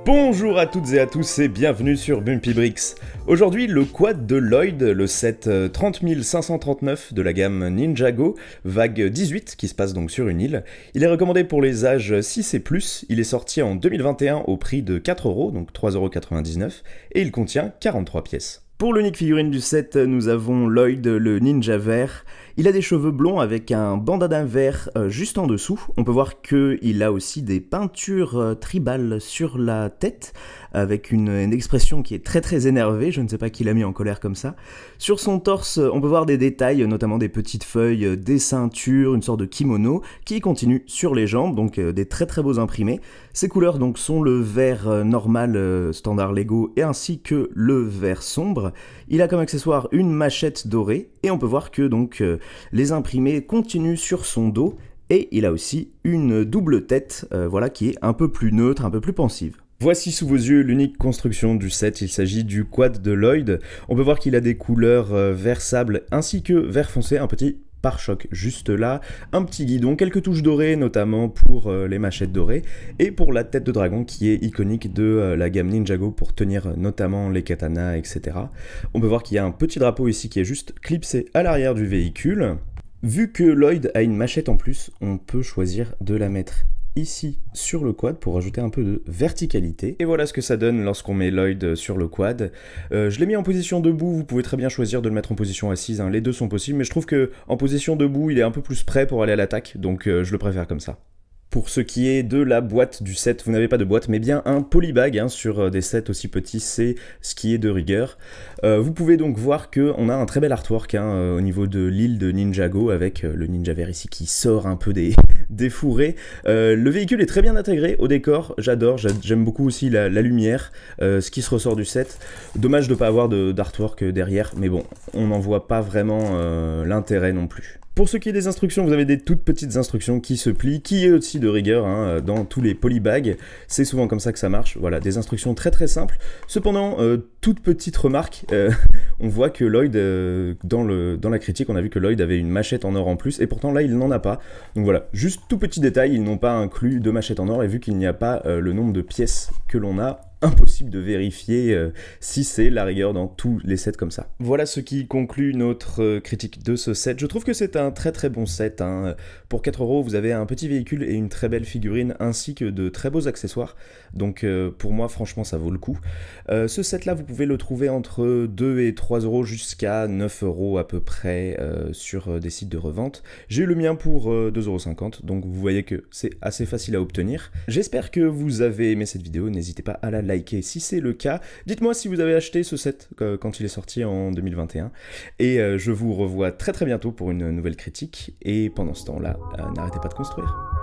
Bonjour à toutes et à tous et bienvenue sur Bumpy Bricks. Aujourd'hui, le quad de Lloyd, le set 30539 de la gamme Ninjago, vague 18, qui se passe donc sur une île. Il est recommandé pour les âges 6 et plus, il est sorti en 2021 au prix de 4€, donc 3,99€, et il contient 43 pièces. Pour l'unique figurine du set, nous avons Lloyd, le ninja vert. Il a des cheveux blonds avec un bandana vert juste en dessous. On peut voir qu'il a aussi des peintures tribales sur la tête, avec une expression qui est très énervée. Je ne sais pas qui l'a mis en colère comme ça. Sur son torse, on peut voir des détails, notamment des petites feuilles, des ceintures, une sorte de kimono, qui continue sur les jambes, donc des très beaux imprimés. Ses couleurs donc sont le vert normal standard Lego et ainsi que le vert sombre. Il a comme accessoire une machette dorée et on peut voir que donc les imprimés continuent sur son dos et il a aussi une double tête voilà, qui est un peu plus neutre, un peu plus pensive. Voici sous vos yeux l'unique construction du set, il s'agit du quad de Lloyd. On peut voir qu'il a des couleurs vert sable ainsi que vert foncé, un petit pare-choc juste là, un petit guidon, quelques touches dorées notamment pour les machettes dorées et pour la tête de dragon qui est iconique de la gamme Ninjago pour tenir notamment les katanas, etc. On peut voir qu'il y a un petit drapeau ici qui est juste clipsé à l'arrière du véhicule. Vu que Lloyd a une machette en plus, on peut choisir de la mettre ici sur le quad pour rajouter un peu de verticalité. Et voilà ce que ça donne lorsqu'on met Lloyd sur le quad. Je l'ai mis en position debout, vous pouvez très bien choisir de le mettre en position assise, hein. Les deux sont possibles, mais je trouve que en position debout, il est un peu plus prêt pour aller à l'attaque, donc je le préfère comme ça. Pour ce qui est de la boîte du set, vous n'avez pas de boîte, mais bien un polybag hein, sur des sets aussi petits, c'est ce qui est de rigueur. Vous pouvez donc voir qu'on a un très bel artwork hein, au niveau de l'île de Ninjago, avec le ninja vert ici qui sort un peu des fourrés. Le véhicule est très bien intégré au décor, j'aime beaucoup aussi la lumière, ce qui se ressort du set. Dommage de ne pas avoir d'artwork derrière, mais bon, on n'en voit pas vraiment l'intérêt non plus. Pour ce qui est des instructions, vous avez des toutes petites instructions qui se plient, qui est aussi de rigueur hein, dans tous les polybags. C'est souvent comme ça que ça marche. Voilà, des instructions très simples. Cependant, toute petite remarque, on voit que Lloyd, dans la critique, on a vu que Lloyd avait une machette en or en plus, et pourtant là, il n'en a pas. Donc voilà, juste tout petit détail, ils n'ont pas inclus de machette en or, et vu qu'il n'y a pas le nombre de pièces que l'on a, impossible de vérifier si c'est la rigueur dans tous les sets comme ça. Voilà ce qui conclut notre critique de ce set. Je trouve que c'est un très bon set. Hein. Pour 4€, vous avez un petit véhicule et une très belle figurine, ainsi que de très beaux accessoires. Donc pour moi, franchement, ça vaut le coup. Ce set-là, vous pouvez le trouver entre 2 et 3€ jusqu'à 9€ à peu près sur des sites de revente. J'ai eu le mien pour 2,50€, donc vous voyez que c'est assez facile à obtenir. J'espère que vous avez aimé cette vidéo, n'hésitez pas à la liker si c'est le cas. Dites-moi si vous avez acheté ce set quand il est sorti en 2021. Et je vous revois très bientôt pour une nouvelle critique. Et pendant ce temps-là, n'arrêtez pas de construire.